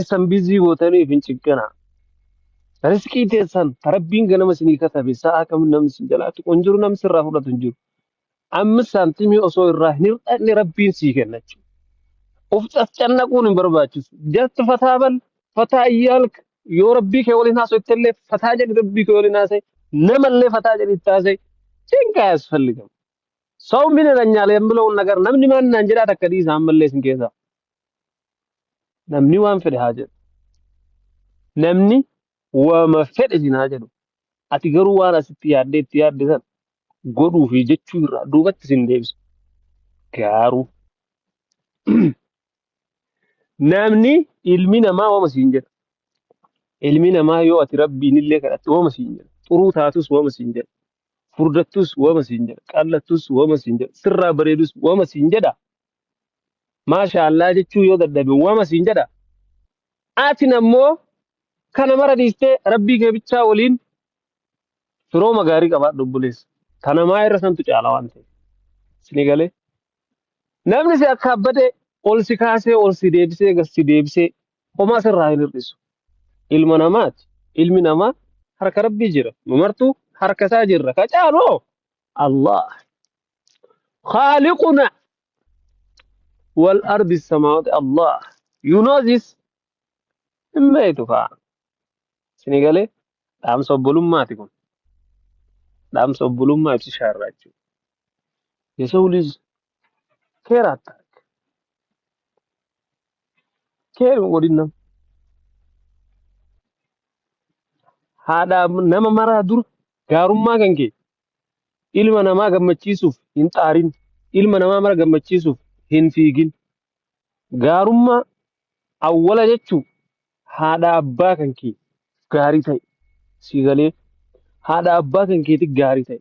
سنبيزي وتاني في انشقنا رزقي تيسان تربين غنم سني كتب ساعة كم نمس جلات انجر نمس الرافضة تنجر أمس سنتمي أصو الرهنير أن ربين سيكنج وفتنا كون برباچس جت فتابل فتا يالك يو ربي كولي ناس يتلف فتا جن ربي كولي ناس نمل فتا جن التاسي تنكاس فلكم سو من الرجال يملون نجار نمني ما ننجرا تكدي سامل ليس كذا نمني وان في حاجة نمني وما فد إذن حاجة أتيجروا وانا ستيار دي سن غدو في جتشورا دوبت سنديس كارو نمني علمنا ما هو مسنجر علمنا ما يو أتربي نللي كرت هو مسنجر طروتاتوس هو مسنجر فردتوس هو مسنجر قالتوس هو مسنجر سر بريدوس هو مسنجر ما شاء الله جتشو يو دبي هو مسنجر آتنا مو كان مرة ديسته ربي كبيتشا ولين فرو مغاري كبار دبليس كان ما يرسم تجعله وانته سنغالي نمني سي أكابده أول سكاسة أول سيدبسة غسيدبسة وما سر راهي نرسو علم نامات علم نما حركة ربي جرا ممرتو حركة ساجرة كجانو الله خالقنا والأرض السماوات الله you know this ما يتفع سنغالي دام صبولم ما تكون دام صبولم ما تشار راجو يسولز كيرات كير ودينا هذا نما مرة دور غارم ما كنكي علم نما gammachiisuuf hin xaarin ilma namaa mara gammachiisuuf hin fiigin gaarummaa awwala jechuun haadha abbaa kan kee gaarii ta'e si galee haadha abbaa kan keetti gaarii ta'e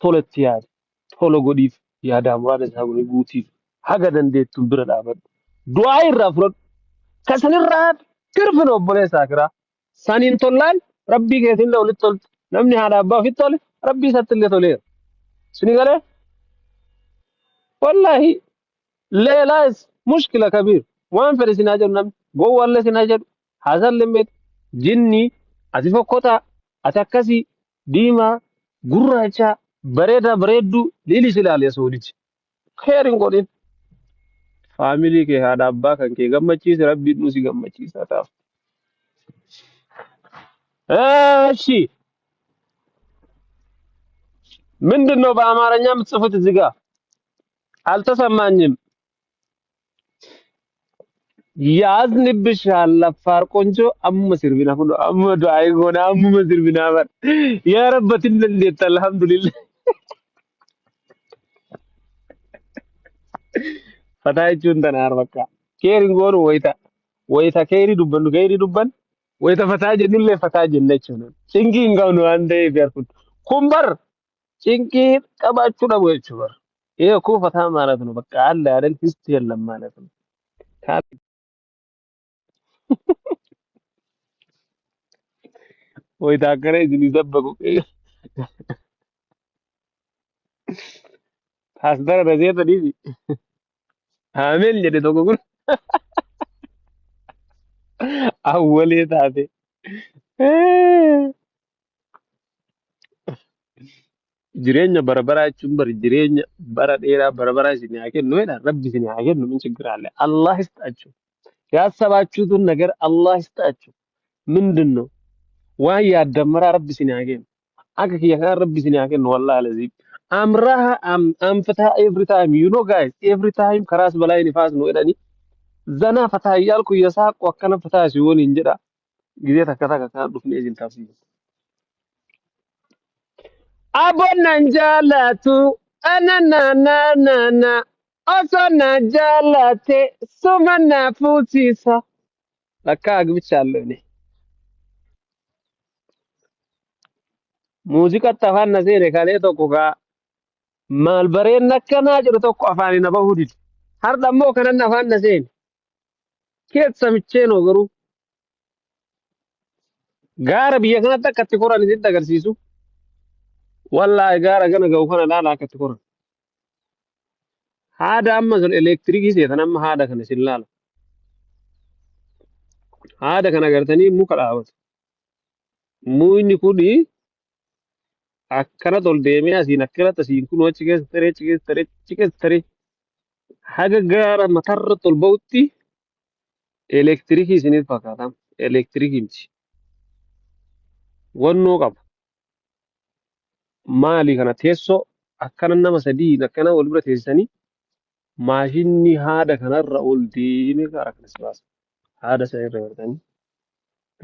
tolatti yaade tola godhiif yaada muraada isaa godhee guutiif haga dandeettuun bira dhaabadhu du'aa irraa fudhadhu kasanirraa tirfina obboleessaa kiraa saniin tollaan rabbii keetiin walitti toltu namni haadha abbaa ofitti tole rabbii isatti illee toleera sini galee wallahi leelaas mushkila kabiir waan fedhe sinaa jedhu namni gowwaallee sinaa jedhu haasallee beeku jinni ati fokkotaa ati akkasii diimaa gurraacha bareedaa bareedduu liilis ilaali soodichi keerin godhin faamilii kee haadha abbaa kan kee gammachiise rabbiin nu si gammachiisa taaf. እሺ ምንድን ነው በአማርኛ የምትጽፉት እዚህ ጋር አልተሰማኝም። ያዝንብሻል አፋር ቆንጆ አሙ ሲርቢና ሁሉ አሙ ዱአይ ጎና አሙ ሲርቢና በር ያ ረበትን እንዴት አልሐምዱሊላህ ፈታይቹን ተናር በቃ ኬሪን ጎኑ ወይታ ኬሪ ዱበን ወይታ ፈታጅ ንለ ፈታጅ ነችው ጭንቂ እንጋው ነው አንዴ ቢያርኩት ኩምበር ጭንቂ ቀባችሁ ነው ወይቹ በር ይሄ እኮ ፈታ ማለት ነው በቃ አለ አይደል ፊስት የለም ማለት ነው ወይታ ከረ እዚህ ይዘበቁ ታስደረ በዘይት ዲዚ አሜን ጀደ ተቆቁን አወሌ ታቴ jireenya barbara jechuun bari jireenya bara dheeraa barbara isin haa kennu jedha rabbi isin haa kennu min ችግር አለ አላህ ይስጣችሁ ያሰባችሁትን ነገር አላህ ይስጣችሁ ምንድን ነው ዋይ ያደመራ ረቢ isin haa kennu akka kiyya kan rabbi isin haa kennu wallahi lazim amraha amfata every time you know guys every time karas balai nifas no edani zana fata yalku yasaqu akkana fata si woni jedha gize takka takka kan dufne isin tafsir abonna jalatu ananana osona jalate sumana futisa lakka agbichallo ne muuziqa tafanna seene kale tokko ga maal bareen akkana jedhu tokko afaani na bahudid har dammoo kanan afaanna seene keessa micheenoo garuu gaara biyya kanatti akkatti koran isin agarsiisu wallahi gaara gana ga'u kana laala akkatti koran haada amma sun elektirikii seetan amma haada kana isin laala haada kana agartanii muka dhaabatu. Mukni kuni akkana ol deemee asiin akkanatti asiin kun achi keessa taree achi keessa taree achi keessa taree haga gaara matarra ol ba'utti elektirikii isiniif fakkaata. Elektirikii miti. Wannoo qaba. Maali kana teessoo akkana nama sadii akkana wal bira teessisanii maashinni haada kanarra ol deemee gaara kanas baasa. Haada sana irra gartanii.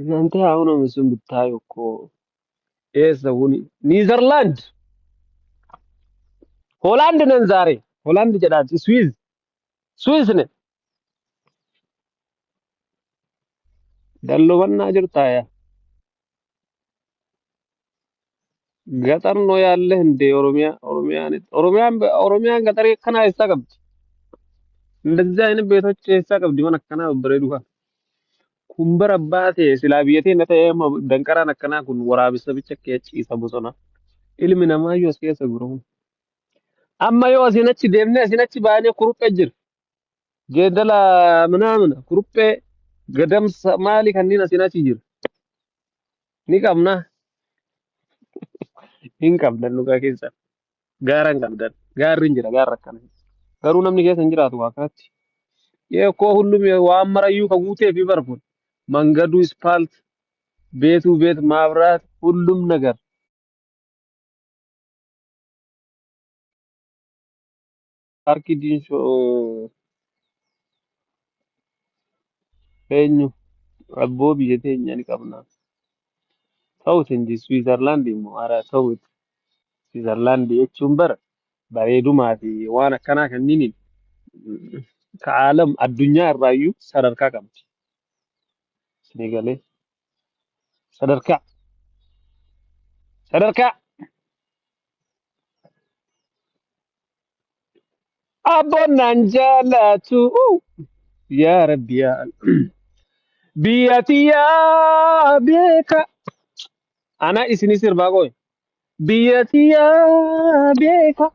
እናንተ አሁን ምስል ብታዩ እኮ ኤሰውን ኒዘርላንድ ሆላንድ ነን ዛሬ ሆላንድ ጀዳት ስዊዝ ነን ደሎበና ጅርታያ ገጠር ነው ያለህ እንደ ኦሮሚያን ገጠር ከና ይሳቀብት እንደዚህ አይነት ቤቶች ይሳቀብት ማን ከና በረዱካ ኩምበር አባቴ ስላቢየቴ ነተ ደንቀራን ከና ኩን ወራብሰ ብቻ ከጭ ሰቡሶና ilmi namaa yoo as keessa gurguramu. Amma yoo asinachi deemnee asinachi baanee kuruphee jira. Jeedala ምናምን kuruphee gadamsa maali kanneen asinachi jira. Ni qabna. Hin qabdan dhugaa keessa. Gaara hin qabdan. Gaarri hin jira gaarra akkana. Garuu namni keessa hin jiraatu waaqaatti. Yee koo hullum waan marayyuu kan guutee fi barfuun. Mangadu ispaalt ቤቱ ቤት ማብራት ሁሉም ነገር ፓርኪ ዲንሾ eenyu abboo biyya teenya ni qabna. Ta'uuti inji Switzerland immoo haaraa ta'uuti. Switzerland jechuun bara bareedumaa fi waan akkanaa kanneen ka'aalam addunyaa irraayyuu sadarkaa qabdi. Isinii galee sadarkaa sadarkaa abboon naan jaalatu yaa rabbi yaa biyya tiyyaa beeka ana isinii sirbaa qoy biyya tiyyaa beeka.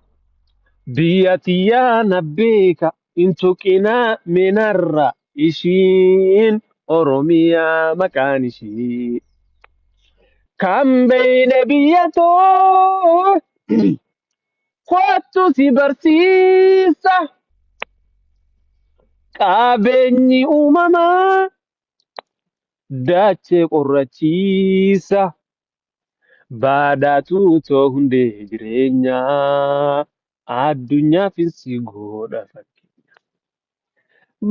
Biyatiyyaa na beeka intuqinaa minarra ishiin Oromiyaa maqaan ishii kan beeyne biyya too kottu si barsiisa qabeenyi uumamaa dachee qorrachiisa baadaatu too hundee jireenyaa. Addunyaafis si godha fakkeenya.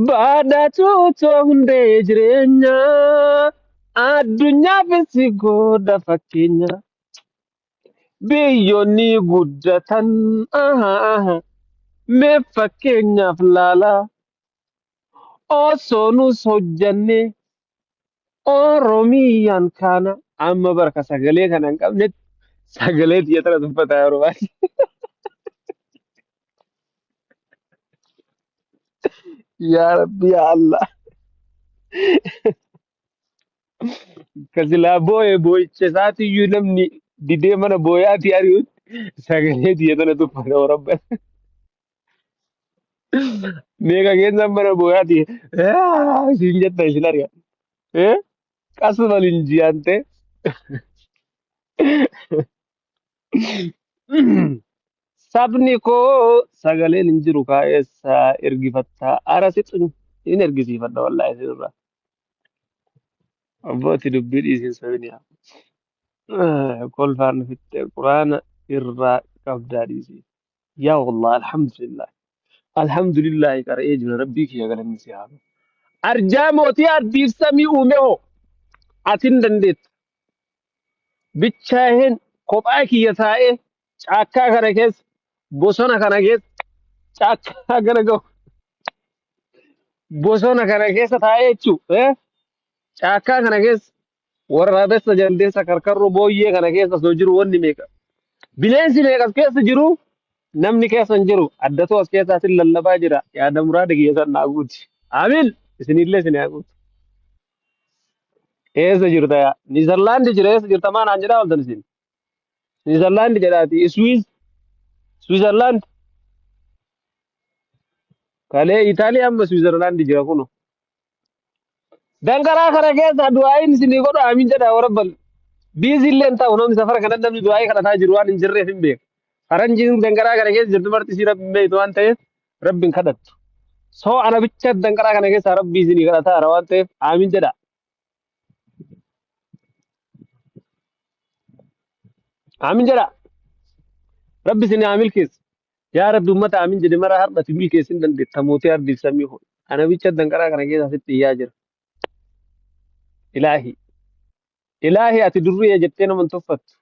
Baadaatu too hundee jireenya. Addunyaafis si godha fakkeenya. Biyyoonni guddatan mee fakkeenyaaf laala. Osoo nus hojjanne Oromiyaan kana amma barka sagalee kana hin qabnetti sagalee xiyyeetana dubbataa yeroo baay'ee. Yaa Rabbi yaa Allah. Kasilaa boo'icha isaatiiyyuu namni didee mana boo'aatii ari'utti sagalee xiyyeetana dubbata warabban. Meeqa keessa mana boo'aatii siin jetta isin ari'a. Qasuma linjiyaante. Sabni koo sagaleen hin jiru kaa'eessa ergifattaa ara sixu hin ergisiifadha wallaahi sirraa. Abbooti dubbii dhiisiin sabni yaa. Kolfaan fittee quraana irraa qabdaa dhiisii. Yaa wallah alhamdulillah. Alhamdulillah qara'ee jira rabbii kiyya galanni si haa. Arjaa mootii ardiif samii uume hoo atin dandeetta. Bichaaheen kophaa kiyya taa'ee caakkaa kana keessa bosona kana keessa caakkaa kana gahu bosona kana keessa taa'ee jechuudha. Caakkaa kana keessa waraabessa jaldeessa karkarroo booyyee kana keessa osoo jiru wanni meeqa. Bineensi meeqas keessa jiru namni keessa hin jiru addatoo as keessaatiin lallabaa jira yaada muraada kiyya san naa guuti. Amiin isinillee isin haa guutu. Eessa jirta yaa? Niizerlaandi jira eessa jirta maan aan jedhaa oltan isin? Niizerlaandi jedhaati Switzerland kalee Itaaliyaa amma Switzerlaandi jira kuno. Danqaraa kana keessa du'aayin isinii godhu amiin jedha warabbal. Biizillee hin ta'u namni safara kanatti namni du'aayii kadhataa jiru waan hin jirreef hin beeku. Faranjiin danqaraa kana keessa jirtu marti isii rabbi hin beektu waan ta'eef rabbi hin kadhattu. Soo ana bicha danqaraa kana keessa rabbi isinii kadhataa waan ta'eef amiin jedha. Amiin jedha. Rabbi isinii haa milkeessu. Yaa rabbi ummata amiin jedhe mara har'ati milkeessin dandeetta mootii ardiif samii ho'i. Ana bicha danqaraa kana keessa sitti iyyaa jira. Ilaahi. Ilaahi ati durriya jettee nama hin tuffattu.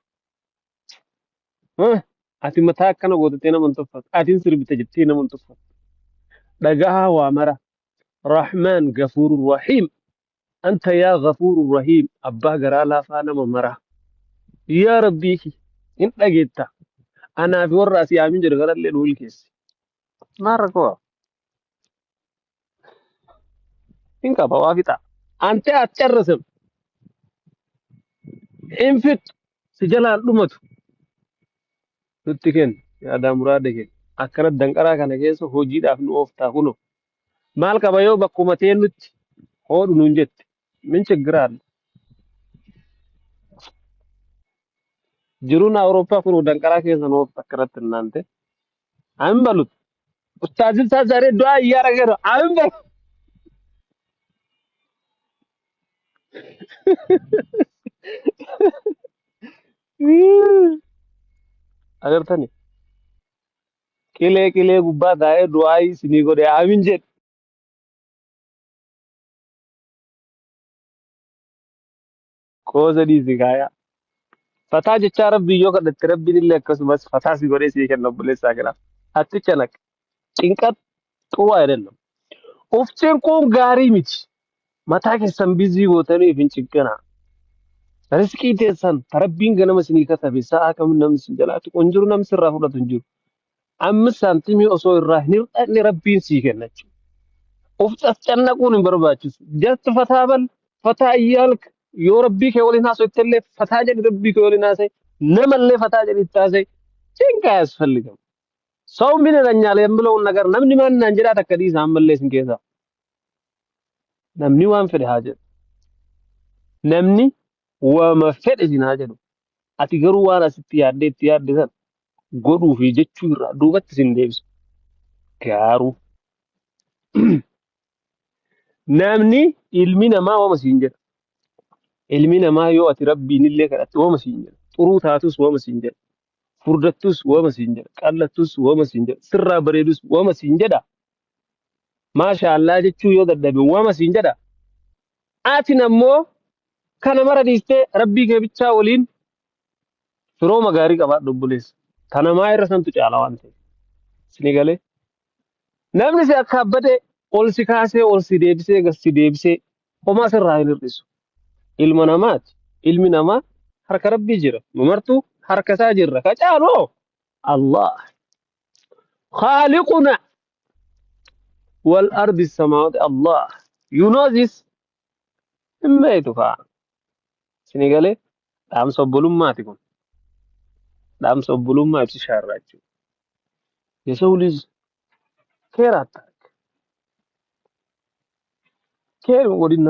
Ati mataa akkana gootattee nama hin tuffattu. Atiin sirbita jettee nama hin tuffattu. Dhagahaa waa mara. Rahmaan gafuurur rahiim. Anta yaa gafuurur rahiim. Abbaa garaa laafaa nama mara. Yaa rabbii hin dhageetta. Anaa fi warra asii amiin jedhu kanallee nu milkeessi. Maarra koo. Hin qaba waa fixa. Ante as carrasam. Hin fixu. Si jalaan dhumatu. Nutti kenna. Yaadaa muraada kenna. Akkanatti danqaraa kana keessa hojiidhaaf nu ooftaa kunoo. Maal qaba yoo bakkuma ta'e nutti hoodhu nuun jette. Min chiggiraadha. Jiruun Awurooppaa kunoo danqaraa keessa nu oofta akkanatti hinnaante. Amin balut. Ustaazil isaa zaaree du'aa iyyaa dhageera. Amin balut. Agartani. Qilee gubbaa taa'ee du'aa isinii godhe amin jedhe. Qoosa dhiisi kaayaa. Fataa jechaa rabbii yoo kadhatte rabbiin illee akkasumas fataa si godhee sii kenna obboleessaa jira. Atticha naq. Cinqat xuwaa jedhanna. Uftiin kun gaarii miti. Mataa keessan bizii gootanii fi hin cinqinaa. Riskii teessan rabbiin ganama isinii katabe sa'a kam namni isin jalaatu kun jiru namni sirraa fudhatu hin jiru. Ammis saantimii osoo irraa hin hir'anne rabbiin sii kenna jechuudha. Of cafcannaquun hin barbaachisu. Jatti fataa bal fataa iyyaalka yoo rabbii kee waliin haasofte illee fataa jedhi rabbii kee waliin haasa'e namallee fataa jedhi itti haasa'e cinqaa yasፈልጋል. ሰው ምን ይለኛል የምለውን ነገር namni ማንናን jedhaa takka dhiisa ammallee isin keessaa. Namni waan fedhe haa jedhu. Namni waama fedhe isin haa jedhu. Ati garuu waan asitti yaaddee itti yaadde san godhuu fi jechuu irraa duubatti isin deebisu. Gaaruu. Namni ilmi namaa waama siin jedha. Ilmi namaa yoo ati rabbiin illee kadhatte waama siin jedha. Xuruu taatus waama siin jedha. Furdattus waama siin jedha. Qallattus waama siin jedha. Sirraa bareedus waama siin jedha. Maashaallah jechuu yoo dadhabe waama siin jedha. Atin ammoo kana mara dhiistee rabbii kee bichaa waliin firooma gaarii qabaadhu obboleessa. Kana maa irra santu caala waan ta'eef. Isinii galee. Namni si akka abbate ol si kaasee ol si deebisee gas si deebisee homaa sirraa hin hir'isu. Ilma namaati. Ilmi namaa harka rabbii jira. Numartuu harka isaa jirra. Ka caaloo Allah. Khaaliquna wal ardi samaawati Allah. You know this. Hin beektu fa'a. Isinii galee. Dhaamsa obbolummaati kun. Dhaamsa obbolummaa ibsi shaarraa jechuudha. የሰው ልጅ ኬር አታርግ። ኬር ወዲና